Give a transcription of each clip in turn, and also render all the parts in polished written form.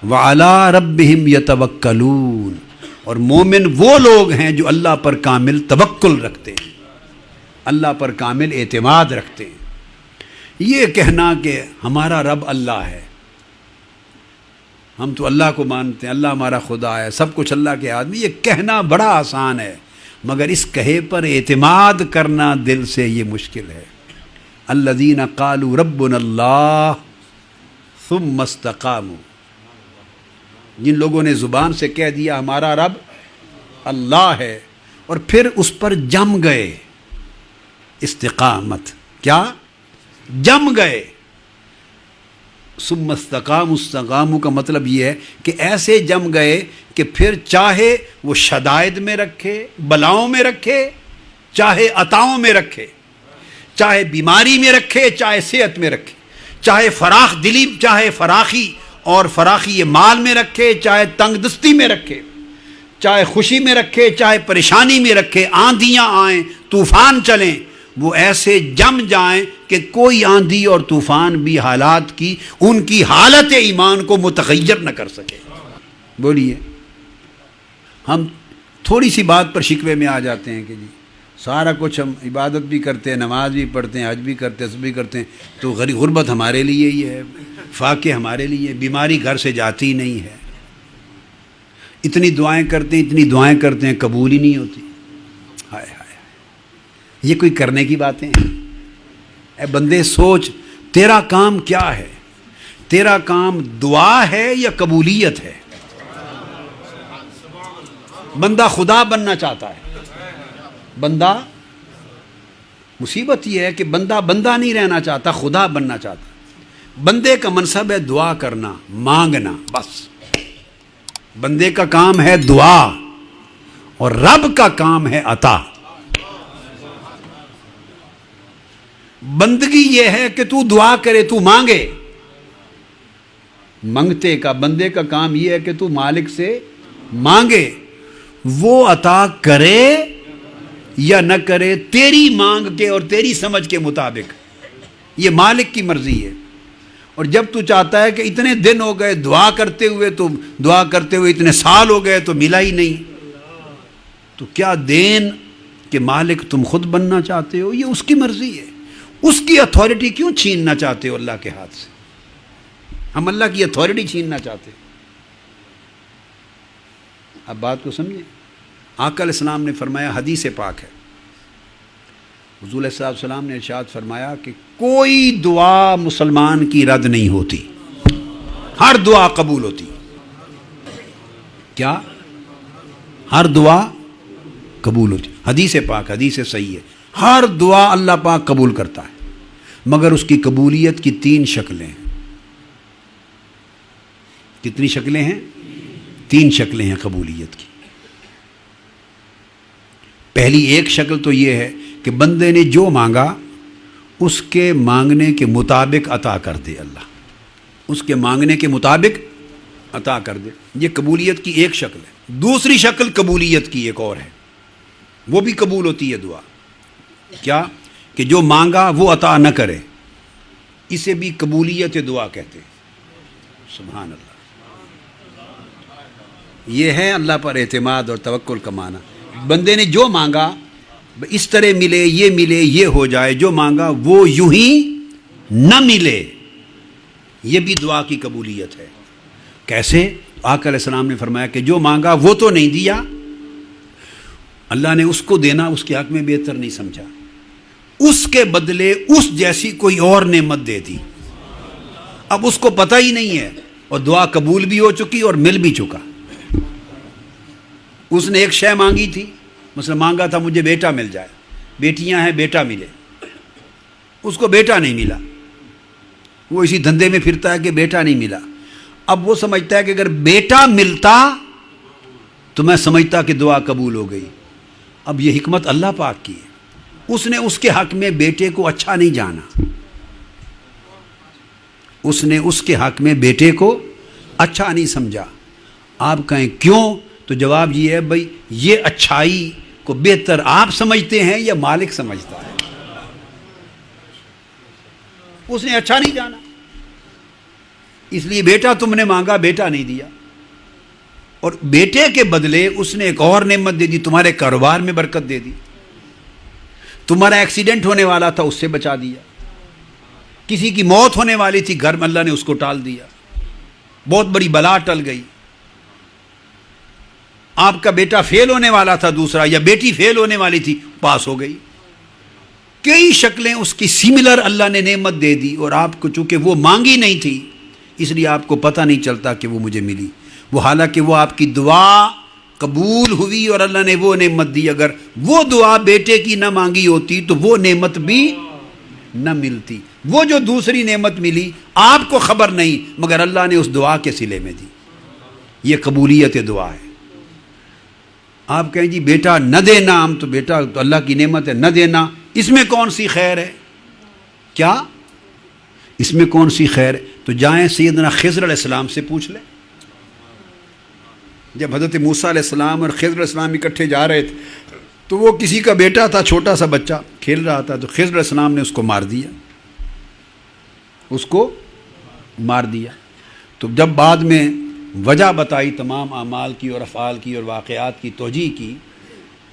وَعَلَىٰ رَبِّهِمْ يَتَوَكَّلُونَ، اور مومن وہ لوگ ہیں جو اللہ پر کامل توکل رکھتے ہیں، اللہ پر کامل اعتماد رکھتے ہیں۔ یہ کہنا کہ ہمارا رب اللہ ہے، ہم تو اللہ کو مانتے ہیں، اللہ ہمارا خدا ہے، سب کچھ اللہ کے ہاتھ میں، یہ کہنا بڑا آسان ہے، مگر اس کہے پر اعتماد کرنا دل سے یہ مشکل ہے۔ الذین قالوا ربنا اللہ ثم استقاموا، جن لوگوں نے زبان سے کہہ دیا ہمارا رب اللہ ہے اور پھر اس پر جم گئے، استقامت کیا؟ جم گئے۔ ثم استقاموا، استقاموا کا مطلب یہ ہے کہ ایسے جم گئے کہ پھر چاہے وہ شدائد میں رکھے، بلاؤں میں رکھے، چاہے عطاؤں میں رکھے، چاہے بیماری میں رکھے، چاہے صحت میں رکھے، چاہے فراخ دلی، چاہے فراخی اور فراخی مال میں رکھے، چاہے تنگ دستی میں رکھے، چاہے خوشی میں رکھے، چاہے پریشانی میں رکھے، آندھیاں آئیں، طوفان چلیں، وہ ایسے جم جائیں کہ کوئی آندھی اور طوفان بھی حالات کی ان کی حالت ایمان کو متغیر نہ کر سکے۔ بولیے، ہم تھوڑی سی بات پر شکوے میں آ جاتے ہیں کہ جی سارا کچھ ہم عبادت بھی کرتے ہیں، نماز بھی پڑھتے ہیں، حج بھی کرتے ہیں، سب بھی کرتے ہیں، تو غربت ہمارے لیے ہی ہے، فاقے ہمارے لیے، بیماری گھر سے جاتی نہیں ہے، اتنی دعائیں کرتے ہیں، اتنی دعائیں کرتے ہیں، قبول ہی نہیں ہوتی۔ ہائے ہائے، یہ کوئی کرنے کی باتیں ہیں؟ اے بندے سوچ، تیرا کام کیا ہے؟ تیرا کام دعا ہے یا قبولیت ہے؟ بندہ خدا بننا چاہتا ہے، بندہ، مصیبت یہ ہے کہ بندہ بندہ نہیں رہنا چاہتا، خدا بننا چاہتا۔ بندے کا منصب ہے دعا کرنا، مانگنا، بس بندے کا کام ہے دعا، اور رب کا کام ہے عطا۔ بندگی یہ ہے کہ تو دعا کرے، تو مانگے، منگتے کا بندے کا کام یہ ہے کہ تو مالک سے مانگے، وہ عطا کرے یا نہ کرے تیری مانگ کے اور تیری سمجھ کے مطابق، یہ مالک کی مرضی ہے۔ اور جب تو چاہتا ہے کہ اتنے دن ہو گئے دعا کرتے ہوئے اتنے سال ہو گئے تو ملا ہی نہیں، تو کیا دین کہ مالک تم خود بننا چاہتے ہو؟ یہ اس کی مرضی ہے، اس کی اتھارٹی کیوں چھیننا چاہتے ہو اللہ کے ہاتھ سے؟ ہم اللہ کی اتھارٹی چھیننا چاہتے ہیں۔ اب بات کو سمجھیں، آقا علیہ السلام نے فرمایا، حدیث پاک ہے، حضور علیہ السلام نے ارشاد فرمایا کہ کوئی دعا مسلمان کی رد نہیں ہوتی، ہر دعا قبول ہوتی۔ کیا؟ ہر دعا قبول ہوتی، حدیث پاک، حدیث صحیح ہے، ہر دعا اللہ پاک قبول کرتا ہے، مگر اس کی قبولیت کی 3 شکلیں ہیں۔ کتنی شکلیں ہیں؟ 3 شکلیں ہیں قبولیت کی۔ پہلی ایک شکل تو یہ ہے کہ بندے نے جو مانگا اس کے مانگنے کے مطابق عطا کر دے، اللہ اس کے مانگنے کے مطابق عطا کر دے، یہ قبولیت کی ایک شکل ہے۔ دوسری شکل قبولیت کی ایک اور ہے، وہ بھی قبول ہوتی ہے دعا، کیا؟ کہ جو مانگا وہ عطا نہ کرے، اسے بھی قبولیت دعا کہتے ہیں۔ سبحان اللہ، یہ ہے اللہ پر اعتماد اور توکل کا معنی۔ بندے نے جو مانگا اس طرح ملے، یہ ہو جائے، جو مانگا وہ یوں ہی نہ ملے، یہ بھی دعا کی قبولیت ہے۔ کیسے؟ آقا علیہ السلام نے فرمایا کہ جو مانگا وہ تو نہیں دیا، اللہ نے اس کو دینا اس کے حق میں بہتر نہیں سمجھا، اس کے بدلے اس جیسی کوئی اور نعمت دے دی۔ اب اس کو پتہ ہی نہیں ہے، اور دعا قبول بھی ہو چکی اور مل بھی چکا۔ اس نے ایک شے مانگی تھی، مثلا مانگا تھا مجھے بیٹا مل جائے، بیٹیاں ہیں بیٹا ملے، اس کو بیٹا نہیں ملا، وہ اسی دھندے میں پھرتا ہے کہ بیٹا نہیں ملا۔ اب وہ سمجھتا ہے کہ اگر بیٹا ملتا تو میں سمجھتا کہ دعا قبول ہو گئی۔ اب یہ حکمت اللہ پاک کی ہے، اس نے اس کے حق میں بیٹے کو اچھا نہیں جانا، اس نے اس کے حق میں بیٹے کو اچھا نہیں سمجھا۔ آپ کہیں کیوں؟ تو جواب یہ ہے، بھائی یہ اچھائی کو بہتر آپ سمجھتے ہیں یا مالک سمجھتا ہے؟ اس نے اچھا نہیں جانا۔ اس لیے بیٹا تم نے مانگا، بیٹا نہیں دیا، اور بیٹے کے بدلے اس نے ایک اور نعمت دے دی، تمہارے کاروبار میں برکت دے دی، تمہارا ایکسیڈنٹ ہونے والا تھا اس سے بچا دیا، کسی کی موت ہونے والی تھی گھر میں اللہ نے اس کو ٹال دیا، بہت بڑی بلا ٹل گئی، آپ کا بیٹا فیل ہونے والا تھا دوسرا، یا بیٹی فیل ہونے والی تھی پاس ہو گئی، کئی شکلیں اس کی سملر اللہ نے نعمت دے دی، اور آپ کو چونکہ وہ مانگی نہیں تھی اس لیے آپ کو پتہ نہیں چلتا کہ وہ مجھے ملی، وہ حالانکہ وہ آپ کی دعا قبول ہوئی اور اللہ نے وہ نعمت دی، اگر وہ دعا بیٹے کی نہ مانگی ہوتی تو وہ نعمت بھی نہ ملتی، وہ جو دوسری نعمت ملی آپ کو خبر نہیں مگر اللہ نے اس دعا کے صلے میں دی، یہ قبولیت دعا ہے۔ آپ کہیں جی بیٹا نہ دینا، ہم تو بیٹا تو اللہ کی نعمت ہے، نہ دینا اس میں کون سی خیر ہے؟ کیا اس میں کون سی خیر ہے؟ تو جائیں سیدنا خضر علیہ السلام سے پوچھ لیں، جب حضرت موسیٰ علیہ السلام اور خضر علیہ السلام اکٹھے جا رہے تھے تو وہ کسی کا بیٹا تھا، چھوٹا سا بچہ کھیل رہا تھا، تو خضر علیہ السلام نے اس کو مار دیا، اس کو مار دیا۔ تو جب بعد میں وجہ بتائی تمام اعمال کی اور افعال کی اور واقعات کی توجیہ کی،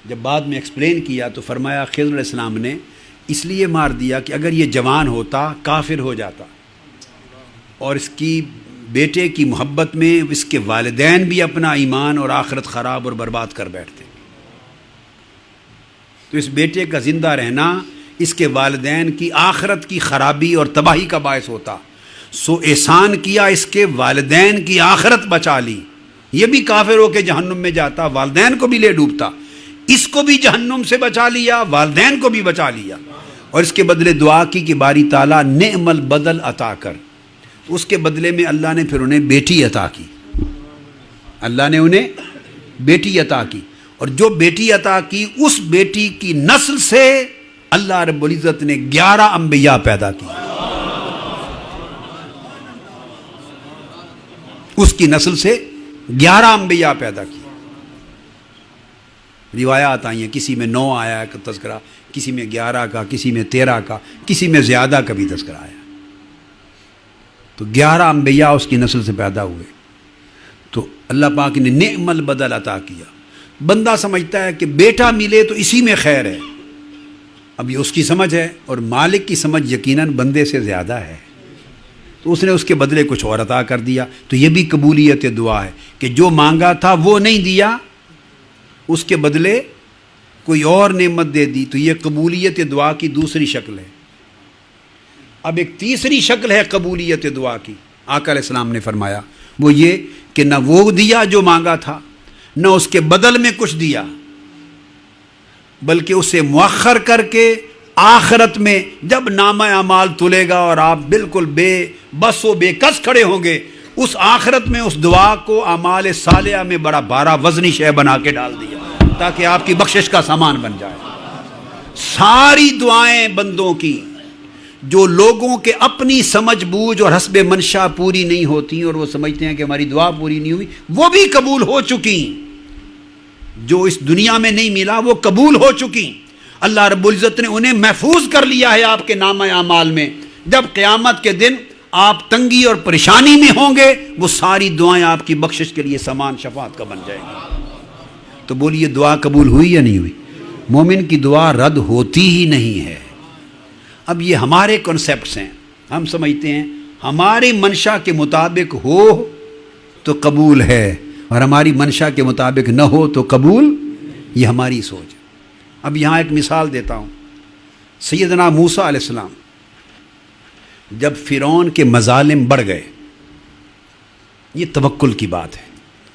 جب بعد میں ایکسپلین کیا تو فرمایا خضر علیہ السلام نے اس لیے مار دیا کہ اگر یہ جوان ہوتا کافر ہو جاتا، اور اس کی بیٹے کی محبت میں اس کے والدین بھی اپنا ایمان اور آخرت خراب اور برباد کر بیٹھتے، تو اس بیٹے کا زندہ رہنا اس کے والدین کی آخرت کی خرابی اور تباہی کا باعث ہوتا، سو احسان کیا، اس کے والدین کی آخرت بچا لی، یہ بھی کافر ہو کے جہنم میں جاتا، والدین کو بھی لے ڈوبتا، اس کو بھی جہنم سے بچا لیا، والدین کو بھی بچا لیا، اور اس کے بدلے دعا کی کہ باری تعالیٰ نعم البدل عطا کر، تو اس کے بدلے میں اللہ نے پھر انہیں بیٹی عطا کی، اللہ نے انہیں بیٹی عطا کی، اور جو بیٹی عطا کی اس بیٹی کی نسل سے اللہ رب العزت نے 11 انبیاء پیدا کی، اس کی نسل سے 11 انبیاء پیدا کی۔ روایات آئی ہیں، کسی میں 9 آیا کا تذکرہ، کسی میں 11 کا، کسی میں 13 کا، کسی میں زیادہ کا بھی تذکرہ آیا، تو 11 انبیاء اس کی نسل سے پیدا ہوئے، تو اللہ پاک نے نعم البدل عطا کیا۔ بندہ سمجھتا ہے کہ بیٹا ملے تو اسی میں خیر ہے، اب یہ اس کی سمجھ ہے، اور مالک کی سمجھ یقیناً بندے سے زیادہ ہے، تو اس نے اس کے بدلے کچھ اور عطا کر دیا، تو یہ بھی قبولیت دعا ہے کہ جو مانگا تھا وہ نہیں دیا، اس کے بدلے کوئی اور نعمت دے دی، تو یہ قبولیت دعا کی دوسری شکل ہے۔ اب ایک تیسری شکل ہے قبولیت دعا کی، آقا علیہ السلام نے فرمایا، وہ یہ کہ نہ وہ دیا جو مانگا تھا، نہ اس کے بدل میں کچھ دیا، بلکہ اسے مؤخر کر کے آخرت میں جب نامہ اعمال تلے گا اور آپ بالکل بے بس و بے کس کھڑے ہوں گے، اس آخرت میں اس دعا کو اعمال صالحہ میں بڑا بارہ وزنی شے بنا کے ڈال دیا تاکہ آپ کی بخشش کا سامان بن جائے۔ ساری دعائیں بندوں کی جو لوگوں کے اپنی سمجھ بوجھ اور حسب منشا پوری نہیں ہوتی اور وہ سمجھتے ہیں کہ ہماری دعا پوری نہیں ہوئی، وہ بھی قبول ہو چکی، جو اس دنیا میں نہیں ملا وہ قبول ہو چکی، اللہ رب العزت نے انہیں محفوظ کر لیا ہے آپ کے نامہ اعمال میں، جب قیامت کے دن آپ تنگی اور پریشانی میں ہوں گے وہ ساری دعائیں آپ کی بخشش کے لیے سامان شفاعت کا بن جائیں گی۔ تو بولیے دعا قبول ہوئی یا نہیں ہوئی؟ مومن کی دعا رد ہوتی ہی نہیں ہے۔ اب یہ ہمارے کنسیپٹس ہیں، ہم سمجھتے ہیں ہماری منشا کے مطابق ہو تو قبول ہے اور ہماری منشا کے مطابق نہ ہو تو قبول، یہ ہماری سوچ ہے۔ اب یہاں ایک مثال دیتا ہوں، سیدنا موسیٰ علیہ السلام جب فرعون کے مظالم بڑھ گئے، یہ توکل کی بات ہے،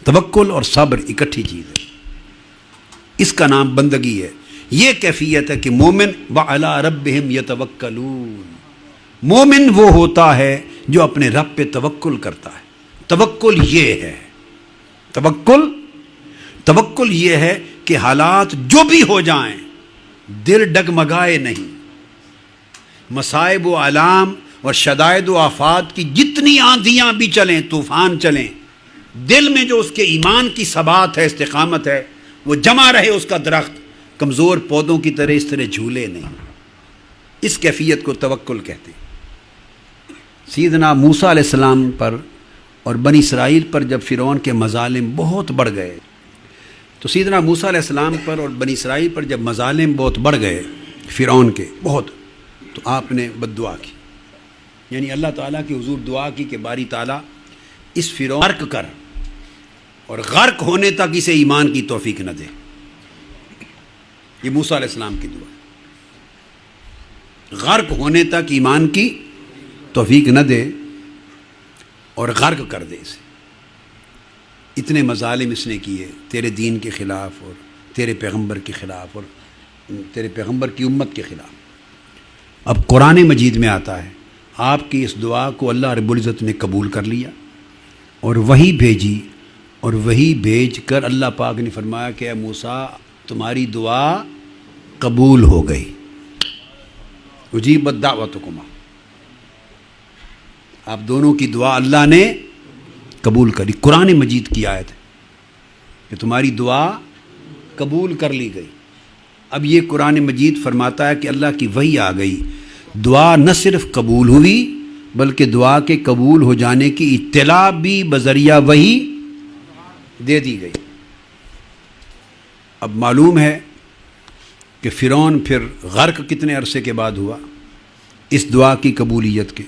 توکل اور صبر اکٹھی چیز ہے، اس کا نام بندگی ہے۔ یہ کیفیت ہے کہ مومن وَعَلَىٰ رَبِّهِمْ يَتَوَكَّلُونَ، مومن وہ ہوتا ہے جو اپنے رب پہ توکل کرتا ہے۔ توکل یہ ہے، توکل یہ ہے کہ حالات جو بھی ہو جائیں دل ڈگمگائے نہیں، مصائب و علام اور شدائد و آفات کی جتنی آندھیاں بھی چلیں، طوفان چلیں، دل میں جو اس کے ایمان کی ثبات ہے، استقامت ہے، وہ جمع رہے، اس کا درخت کمزور پودوں کی طرح اس طرح جھولے نہیں، اس کیفیت کو توکل کہتے ہیں۔ سیدنا موسیٰ علیہ السلام پر اور بنی اسرائیل پر جب فرعون کے مظالم بہت بڑھ گئے تو سیدنا موسیٰ علیہ السلام پر اور بنی اسرائیل پر جب مظالم بہت بڑھ گئے فرعون کے بہت، تو آپ نے بد دعا کی، یعنی اللہ تعالیٰ کی حضور دعا کی کہ باری تعالیٰ اس فرعون غرق کر، اور غرق ہونے تک اسے ایمان کی توفیق نہ دے۔ یہ موسیٰ علیہ السلام کی دعا، غرق ہونے تک ایمان کی توفیق نہ دے اور غرق کر دے اسے۔ اتنے مظالم اس نے کیے تیرے دین کے خلاف اور تیرے پیغمبر کے خلاف اور تیرے پیغمبر کی امت کے خلاف۔ اب قرآن مجید میں آتا ہے آپ کی اس دعا کو اللہ رب العزت نے قبول کر لیا اور وہی بھیجی، اور وہی بھیج کر اللہ پاک نے فرمایا کہ اے موسیٰ تمہاری دعا قبول ہو گئی، اجیبت دعوتکما، آپ دونوں کی دعا اللہ نے قبول کری۔ قرآن مجید کی آیت ہے کہ تمہاری دعا قبول کر لی گئی۔ اب یہ قرآن مجید فرماتا ہے کہ اللہ کی وحی آ گئی، دعا نہ صرف قبول ہوئی بلکہ دعا کے قبول ہو جانے کی اطلاع بھی بذریعہ وحی دے دی گئی۔ اب معلوم ہے کہ فرعون پھر غرق کتنے عرصے کے بعد ہوا اس دعا کی قبولیت کے۔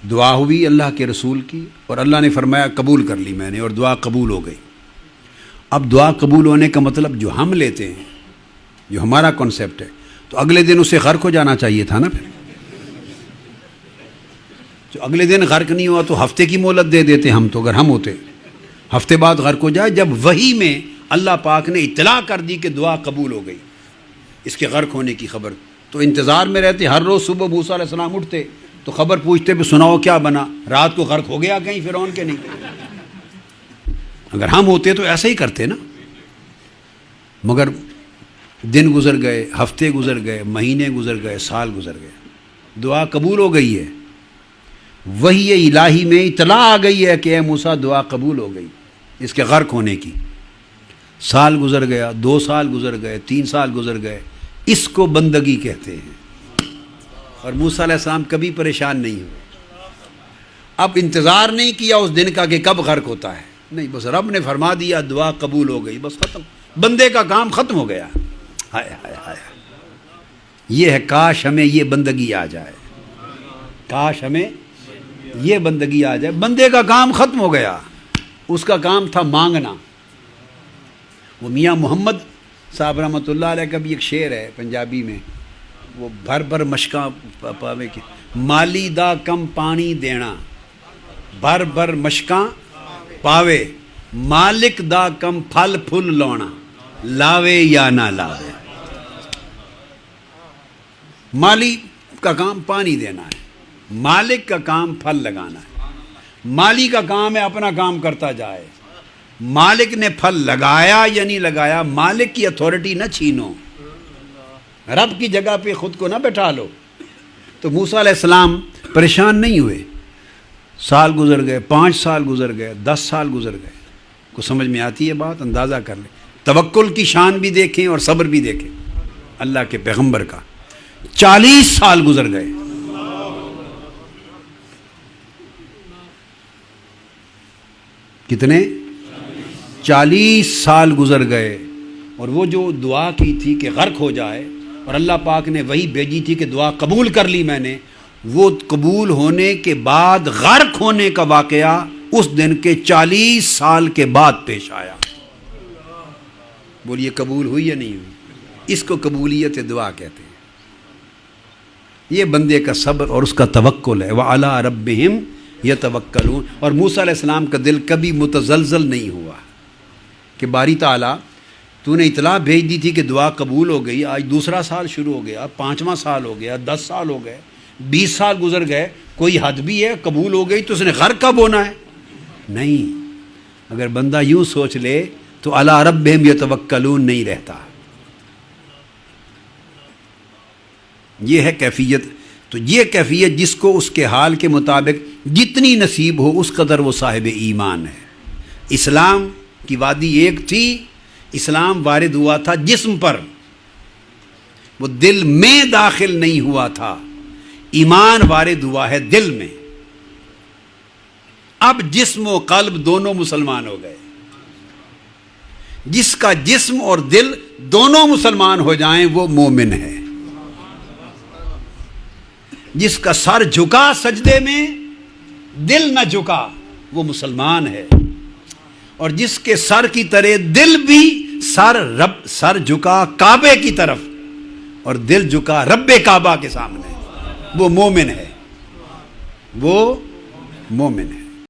دعا ہوئی اللہ کے رسول کی اور اللہ نے فرمایا قبول کر لی میں نے، اور دعا قبول ہو گئی۔ اب دعا قبول ہونے کا مطلب جو ہم لیتے ہیں، جو ہمارا کنسیپٹ ہے، تو اگلے دن اسے غرق ہو جانا چاہیے تھا نا۔ پھر جو اگلے دن غرق نہیں ہوا تو ہفتے کی مہلت دے دیتے ہم، تو اگر ہم ہوتے ہفتے بعد غرق ہو جائے۔ جب وحی میں اللہ پاک نے اطلاع کر دی کہ دعا قبول ہو گئی اس کے غرق ہونے کی خبر، تو انتظار میں رہتے۔ ہر روز صبح موسیٰ علیہ السلام اٹھتے تو خبر پوچھتے بھی سناؤ کیا بنا، رات کو غرق ہو گیا کہیں فرعون کے؟ نہیں۔ اگر ہم ہوتے تو ایسا ہی کرتے نا، مگر دن گزر گئے، ہفتے گزر گئے، مہینے گزر گئے، سال گزر گئے، دعا قبول ہو گئی ہے۔ وحی الہی میں اطلاع آ گئی ہے کہ اے موسیٰ دعا قبول ہو گئی اس کے غرق ہونے کی۔ سال گزر گیا، 2 سال گزر گئے، 3 سال گزر گئے، اس کو بندگی کہتے ہیں۔ اور موسیٰ علیہ السلام کبھی پریشان نہیں ہوئے، اب انتظار نہیں کیا اس دن کا کہ کب غرق ہوتا ہے، نہیں، بس رب نے فرما دیا دعا قبول ہو گئی، بس ختم، بندے کا کام ختم ہو گیا۔ ہائے ہائے ہائے، یہ ہے کاش ہمیں یہ بندگی آ جائے، کاش ہمیں یہ بندگی آ جائے۔ بندے کا کام ختم ہو گیا، اس کا کام تھا مانگنا۔ وہ میاں محمد صاحب رحمۃ اللہ علیہ کا بھی ایک شعر ہے پنجابی میں، وہ بھر بھر مشکاں پاوے کی، مالی دا کم پانی دینا، بھر بھر مشکاں پاوے، مالک دا کم پھل پھل لاؤنا، لاوے یا نہ لاوے۔ مالی کا کام پانی دینا ہے، مالک کا کام پھل لگانا ہے۔ مالی کا کام ہے اپنا کام کرتا جائے، مالک نے پھل لگایا یا نہیں لگایا، مالک کی اتھارٹی نہ چھینو، رب کی جگہ پہ خود کو نہ بٹھا لو۔ تو موسیٰ علیہ السلام پریشان نہیں ہوئے، سال گزر گئے، 5 سال گزر گئے، 10 سال گزر گئے۔ کو سمجھ میں آتی ہے بات؟ اندازہ کر لیں، توکل کی شان بھی دیکھیں اور صبر بھی دیکھیں اللہ کے پیغمبر کا۔ 40 سال گزر گئے، کتنے؟ 40 سال گزر گئے، اور وہ جو دعا کی تھی کہ غرق ہو جائے، اور اللہ پاک نے وہی بھیجی تھی کہ دعا قبول کر لی میں نے، وہ قبول ہونے کے بعد غرق ہونے کا واقعہ اس دن کے 40 سال کے بعد پیش آیا۔ بولیے قبول ہوئی یا نہیں ہوئی؟ اس کو قبولیت دعا کہتے ہیں۔ یہ بندے کا صبر اور اس کا توکل ہے۔ وَعَلَىٰ رَبِّهِمْ يَتَوَكَّلُونَ۔ اور موسیٰ علیہ السلام کا دل کبھی متزلزل نہیں ہوا کہ باری تعالیٰ تو نے اطلاع بھیج دی تھی کہ دعا قبول ہو گئی، آج 2 سال شروع ہو گیا، 5واں سال ہو گیا، 10 سال ہو گئے، 20 سال گزر گئے، کوئی حد بھی ہے؟ قبول ہو گئی تو اس نے غرق کب ہونا ہے؟ نہیں۔ اگر بندہ یوں سوچ لے تو علی ربہم یتوکلون نہیں رہتا۔ یہ ہے کیفیت۔ تو یہ کیفیت جس کو اس کے حال کے مطابق جتنی نصیب ہو اس قدر وہ صاحب ایمان ہے۔ اسلام کی وادی ایک تھی، اسلام وارد ہوا تھا جسم پر، وہ دل میں داخل نہیں ہوا تھا۔ ایمان وارد ہوا ہے دل میں، اب جسم و قلب دونوں مسلمان ہو گئے. جس کا جسم اور دل دونوں مسلمان ہو جائیں وہ مومن ہے. جس کا سر جھکا سجدے میں دل نہ جھکا وہ مسلمان ہے. اور جس کے سر کی طرح دل بھی سر جھکا کعبے کی طرف اور دل جھکا رب کعبہ کے سامنے وہ مومن ہے. وہ مومن ہے.